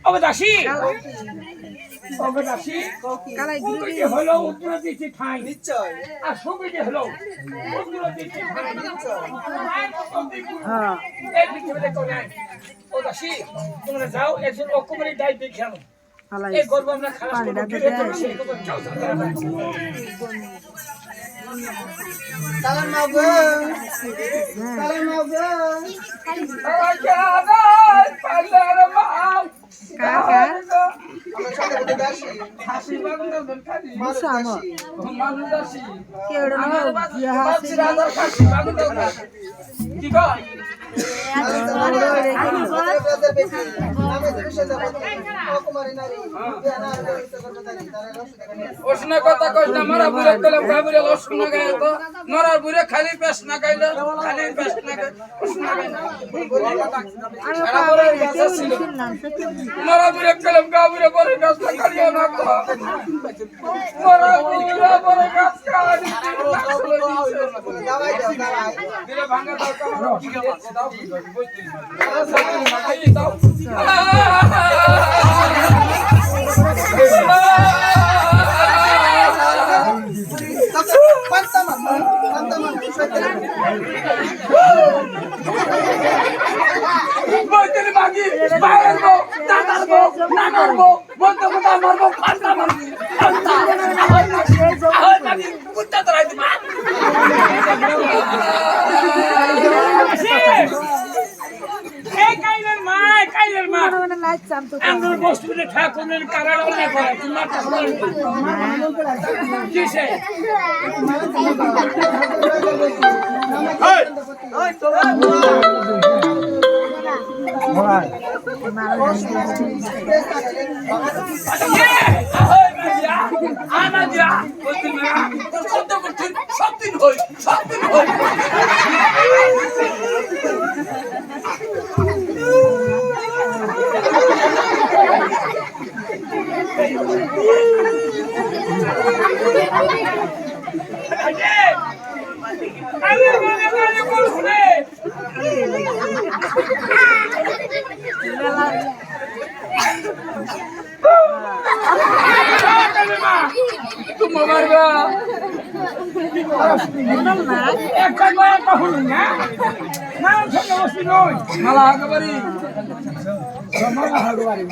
অবদাসী অবদাসী হলো উত্তর দিচ্ছি ঠাই নিশ্চয় আর সঙ্গীতে হলো উত্তর দিচ্ছি ঠাই নিশ্চয় এই পৃথিবীতে কোন নাই অবদাসী তোমরা যাও একজন অকুমারী ডাই দেখে আনো এই গর্ব আমরা খালাস Salam mago. Salam mago. ওসনা কথা কইছ না মারা বুড়ে কলম গাবুরে লসনা গায় তো নরা বুড়ে খালি পেশ না গাইলো খালি পেশ না গায় ওসনা গায় নরা বুড়ে কলম গাবুরে পরে গাছ খালিও না তো নরা বুড়ে পরে গাছ খালি দিলে ভাঙা দাও কি দাও দাও বলতে মাগি বাইরবো না করবো না করবো বলতে কথা মারবো ফাটা মারবো ফাটা হয় মাগি কুত্তা ধরাই দিমা এই কাইলের মা লাইট চাম তো আমরা বস্তুতে ঠাকুরের কারণ না করে তোমার ঠাকুর কিসে ওই তো একটা কয় একটা হলো না না ছোট বসি নয় মালা হাগবারি মালা হাগবাড়ি